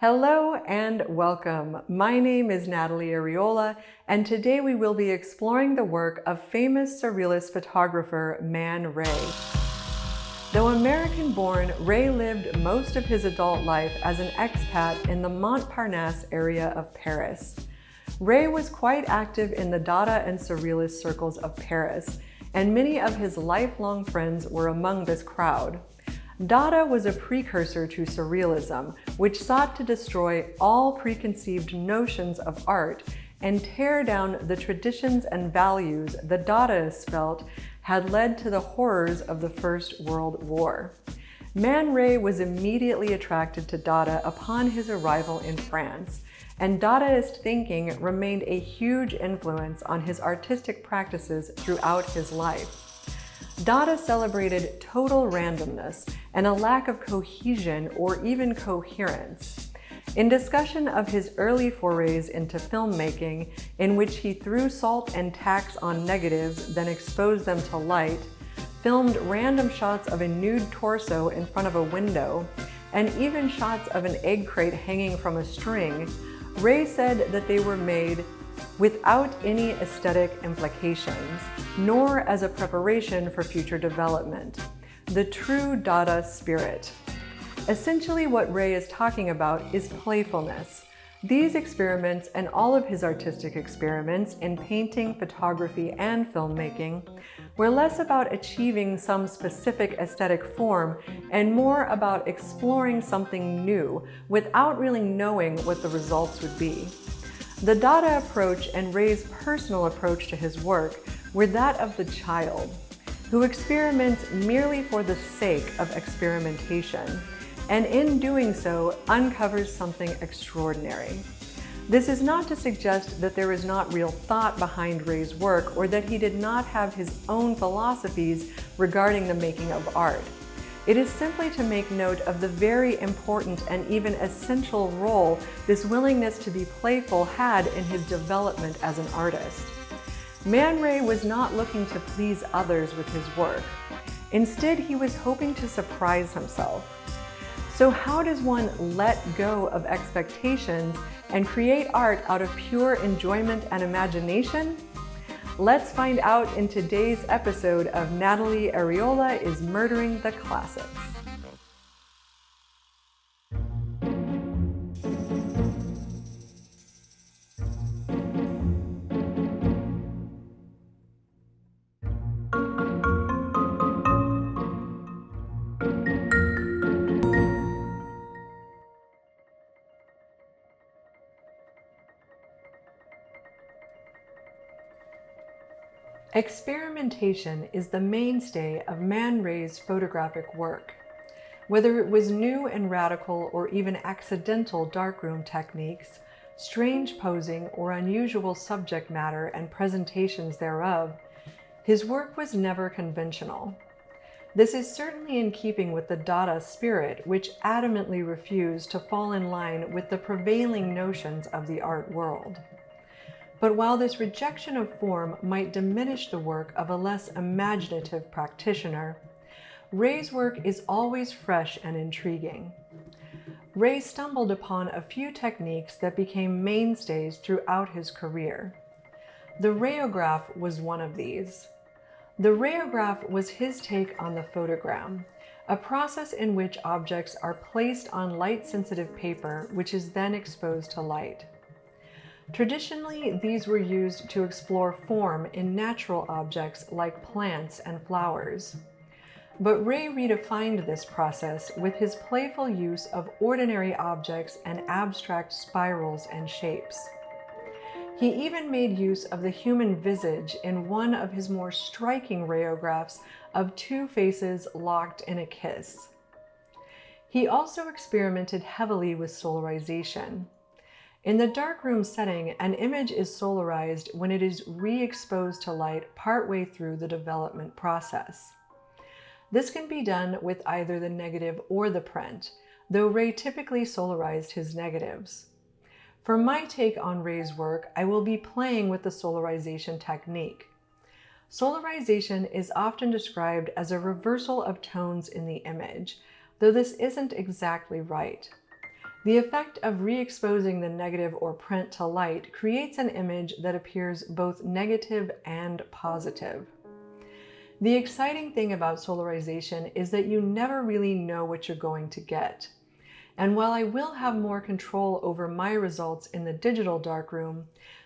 Hello and welcome. My name is Natalie Arriola, and today we will be exploring the work of famous surrealist photographer Man Ray. Though American-born, Ray lived most of his adult life as an expat in the Montparnasse area of Paris. Ray was quite active in the Dada and surrealist circles of Paris, and many of his lifelong friends were among this crowd. Dada was a precursor to surrealism, which sought to destroy all preconceived notions of art and tear down the traditions and values the Dadaists felt had led to the horrors of the First World War. Man Ray was immediately attracted to Dada upon his arrival in France, and Dadaist thinking remained a huge influence on his artistic practices throughout his life. Dada celebrated total randomness and a lack of cohesion or even coherence. In discussion of his early forays into filmmaking, in which he threw salt and tacks on negatives, then exposed them to light, filmed random shots of a nude torso in front of a window, and even shots of an egg crate hanging from a string, Ray said that they were made without any aesthetic implications, nor as a preparation for future development. The true Dada spirit. Essentially, what Ray is talking about is playfulness. These experiments and all of his artistic experiments in painting, photography, and filmmaking were less about achieving some specific aesthetic form and more about exploring something new without really knowing what the results would be. The Dada approach and Ray's personal approach to his work were that of the child, who experiments merely for the sake of experimentation, and in doing so uncovers something extraordinary. This is not to suggest that there is not real thought behind Ray's work or that he did not have his own philosophies regarding the making of art. It is simply to make note of the very important and even essential role this willingness to be playful had in his development as an artist. Man Ray was not looking to please others with his work. Instead, he was hoping to surprise himself. So how does one let go of expectations and create art out of pure enjoyment and imagination? Let's find out in today's episode of Natalie Arriola is Murdering the Classics. Experimentation is the mainstay of Man Ray's photographic work. Whether it was new and radical or even accidental darkroom techniques, strange posing or unusual subject matter and presentations thereof, his work was never conventional. This is certainly in keeping with the Dada spirit, which adamantly refused to fall in line with the prevailing notions of the art world. But while this rejection of form might diminish the work of a less imaginative practitioner, Ray's work is always fresh and intriguing. Ray stumbled upon a few techniques that became mainstays throughout his career. The rayograph was one of these. The rayograph was his take on the photogram, a process in which objects are placed on light-sensitive paper, which is then exposed to light. Traditionally, these were used to explore form in natural objects like plants and flowers. But Ray redefined this process with his playful use of ordinary objects and abstract spirals and shapes. He even made use of the human visage in one of his more striking rayographs of two faces locked in a kiss. He also experimented heavily with solarization. In the darkroom setting, an image is solarized when it is re-exposed to light partway through the development process. This can be done with either the negative or the print, though Ray typically solarized his negatives. For my take on Ray's work, I will be playing with the solarization technique. Solarization is often described as a reversal of tones in the image, though this isn't exactly right. The effect of re-exposing the negative or print to light creates an image that appears both negative and positive. The exciting thing about solarization is that you never really know what you're going to get. And while I will have more control over my results in the digital darkroom,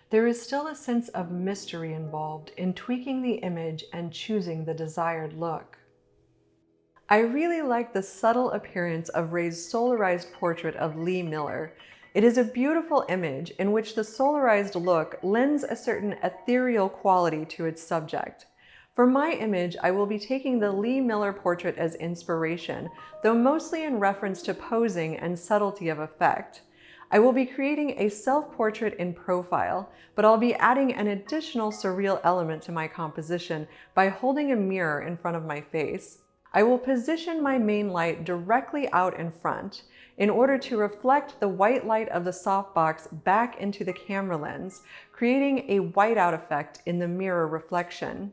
there is still a sense of mystery involved in tweaking the image and choosing the desired look. I really like the subtle appearance of Ray's solarized portrait of Lee Miller. It is a beautiful image in which the solarized look lends a certain ethereal quality to its subject. For my image, I will be taking the Lee Miller portrait as inspiration, though mostly in reference to posing and subtlety of effect. I will be creating a self-portrait in profile, but I'll be adding an additional surreal element to my composition by holding a mirror in front of my face. I will position my main light directly out in front in order to reflect the white light of the softbox back into the camera lens, creating a whiteout effect in the mirror reflection.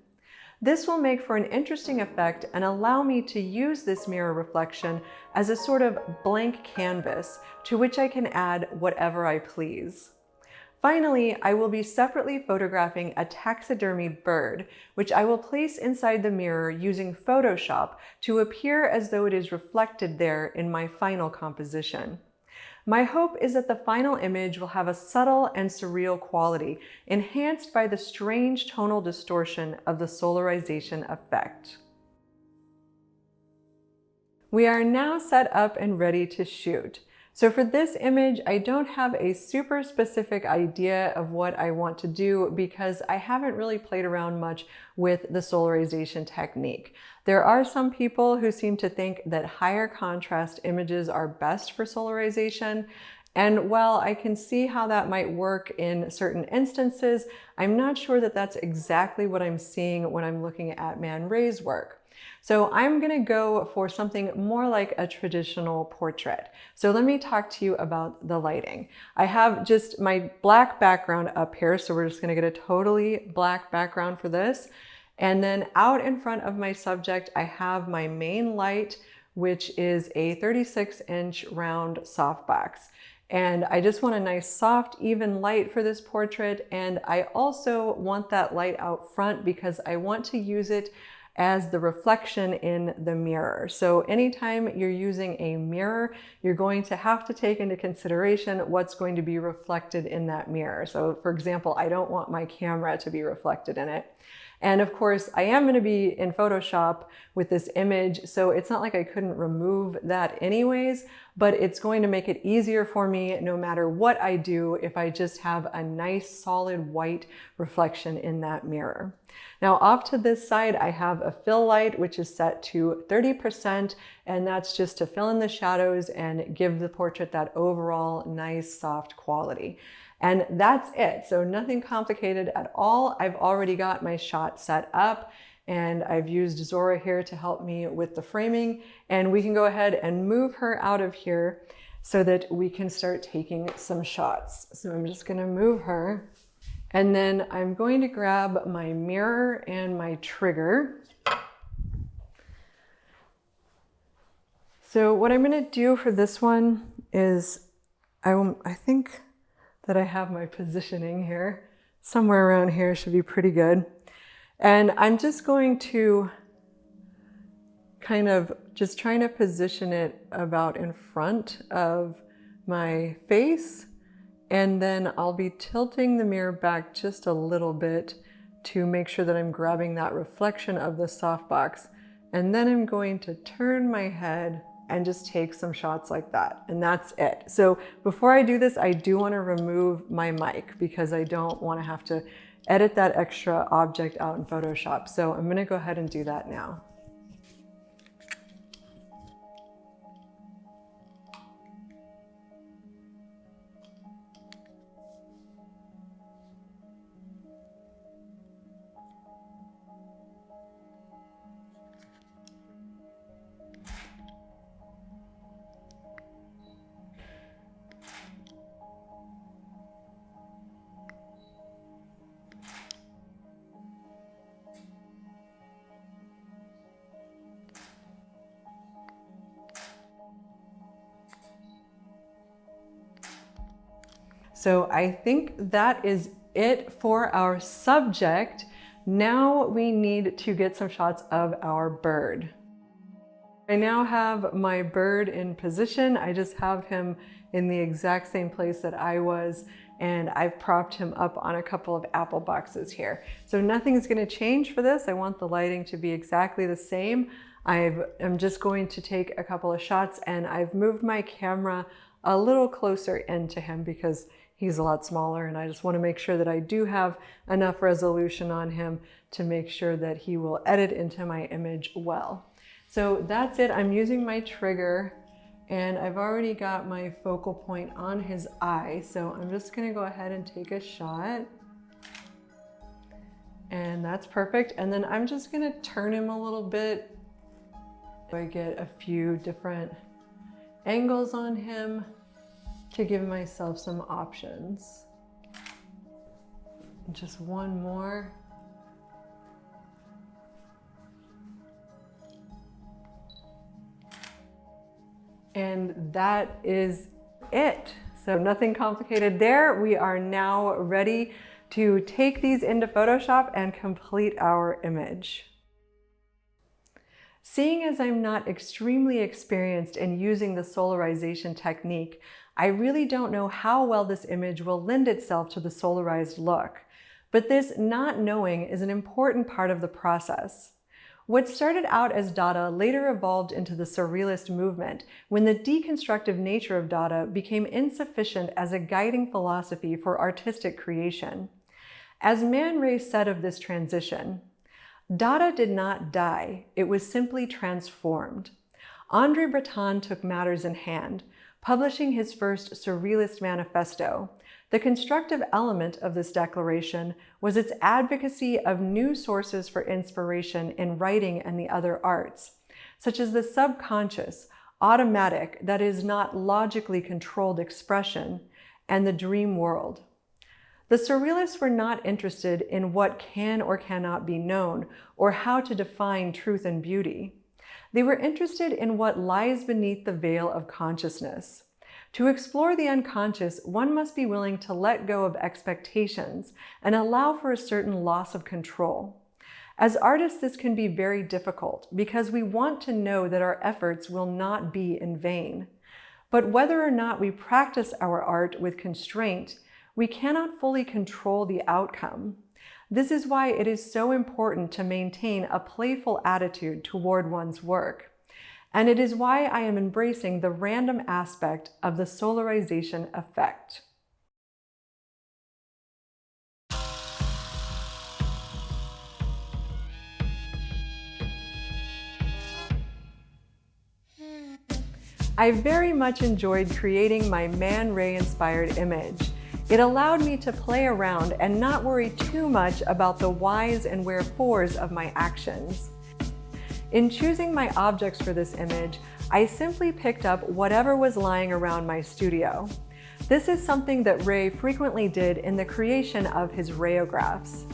This will make for an interesting effect and allow me to use this mirror reflection as a sort of blank canvas to which I can add whatever I please. Finally, I will be separately photographing a taxidermied bird, which I will place inside the mirror using Photoshop to appear as though it is reflected there in my final composition. My hope is that the final image will have a subtle and surreal quality, enhanced by the strange tonal distortion of the solarization effect. We are now set up and ready to shoot. So for this image, I don't have a super specific idea of what I want to do because I haven't really played around much with the solarization technique. There are some people who seem to think that higher contrast images are best for solarization. And while I can see how that might work in certain instances, I'm not sure that that's exactly what I'm seeing when I'm looking at Man Ray's work. So I'm going to go for something more like a traditional portrait. So let me talk to you about the lighting. I have just my black background up here, so we're just going to get a totally black background for this. And then out in front of my subject, I have my main light, which is a 36-inch round softbox. And I just want a nice soft, even light for this portrait. And I also want that light out front because I want to use it as the reflection in the mirror. So anytime you're using a mirror, you're going to have to take into consideration what's going to be reflected in that mirror. So for example, I don't want my camera to be reflected in it. And of course, I am going to be in Photoshop with this image, so it's not like I couldn't remove that anyways, but it's going to make it easier for me no matter what I do if I just have a nice solid white reflection in that mirror. Now off to this side, I have a fill light, which is set to 30%, and that's just to fill in the shadows and give the portrait that overall nice soft quality. And that's it. So nothing complicated at all. I've already got my shot set up and I've used Zora here to help me with the framing, and we can go ahead and move her out of here so that we can start taking some shots. So I'm just going to move her, and then I'm going to grab my mirror and my trigger. So what I'm going to do for this one is I think that I have my positioning here. Somewhere around here should be pretty good. And I'm just going to kind of just trying to position it about in front of my face. And then I'll be tilting the mirror back just a little bit to make sure that I'm grabbing that reflection of the softbox. And then I'm going to turn my head and just take some shots like that. And that's it. So before I do this, I do want to remove my mic because I don't want to have to edit that extra object out in Photoshop. So I'm going to go ahead and do that now. So I think that is it for our subject. Now we need to get some shots of our bird. I now have my bird in position. I just have him in the exact same place that I was, and I've propped him up on a couple of apple boxes here. So nothing's going to change for this. I want the lighting to be exactly the same. I'm just going to take a couple of shots, and I've moved my camera a little closer into him because he's a lot smaller, and I just want to make sure that I do have enough resolution on him to make sure that he will edit into my image well. So that's it. I'm using my trigger, and I've already got my focal point on his eye. So I'm just going to go ahead and take a shot. And that's perfect. And then I'm just going to turn him a little bit. I get a few different angles on him to give myself some options. Just one more. And that is it. So nothing complicated there. We are now ready to take these into Photoshop and complete our image. Seeing as I'm not extremely experienced in using the solarization technique, I really don't know how well this image will lend itself to the solarized look. But this not knowing is an important part of the process. What started out as Dada later evolved into the surrealist movement when the deconstructive nature of Dada became insufficient as a guiding philosophy for artistic creation. As Man Ray said of this transition, Dada did not die, it was simply transformed. Andre Breton took matters in hand, publishing his first surrealist manifesto. The constructive element of this declaration was its advocacy of new sources for inspiration in writing and the other arts, such as the subconscious, automatic, that is not logically controlled expression, and the dream world. The surrealists were not interested in what can or cannot be known, or how to define truth and beauty. They were interested in what lies beneath the veil of consciousness. To explore the unconscious, one must be willing to let go of expectations and allow for a certain loss of control. As artists, this can be very difficult because we want to know that our efforts will not be in vain. But whether or not we practice our art with constraint, we cannot fully control the outcome. This is why it is so important to maintain a playful attitude toward one's work. And it is why I am embracing the random aspect of the solarization effect. I very much enjoyed creating my Man Ray inspired image. It allowed me to play around and not worry too much about the whys and wherefores of my actions. In choosing my objects for this image, I simply picked up whatever was lying around my studio. This is something that Ray frequently did in the creation of his rayographs.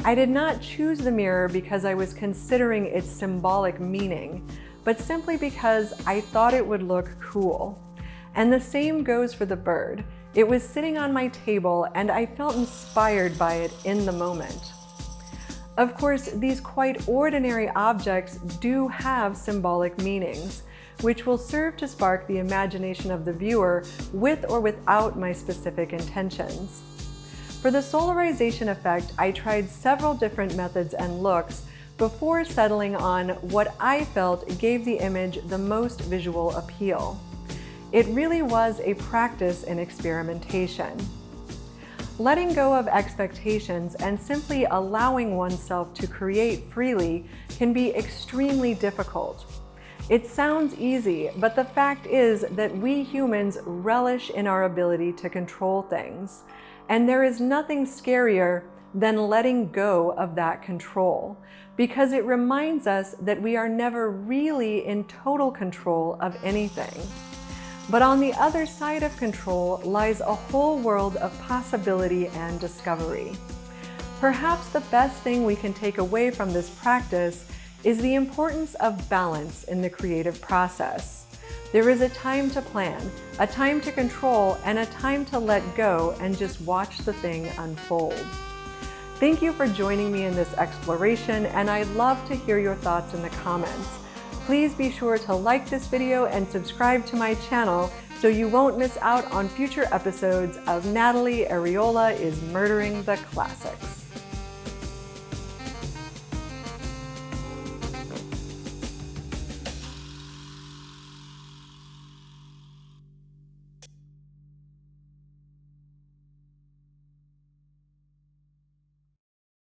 I did not choose the mirror because I was considering its symbolic meaning, but simply because I thought it would look cool. And the same goes for the bird. It was sitting on my table and I felt inspired by it in the moment. Of course, these quite ordinary objects do have symbolic meanings, which will serve to spark the imagination of the viewer with or without my specific intentions. For the solarization effect, I tried several different methods and looks before settling on what I felt gave the image the most visual appeal. It really was a practice in experimentation. Letting go of expectations and simply allowing oneself to create freely can be extremely difficult. It sounds easy, but the fact is that we humans relish in our ability to control things, and there is nothing scarier than letting go of that control, because it reminds us that we are never really in total control of anything. But on the other side of control lies a whole world of possibility and discovery. Perhaps the best thing we can take away from this practice is the importance of balance in the creative process. There is a time to plan, a time to control, and a time to let go and just watch the thing unfold. Thank you for joining me in this exploration, and I'd love to hear your thoughts in the comments. Please be sure to like this video and subscribe to my channel so you won't miss out on future episodes of Natalie Arriola is Murdering the Classics.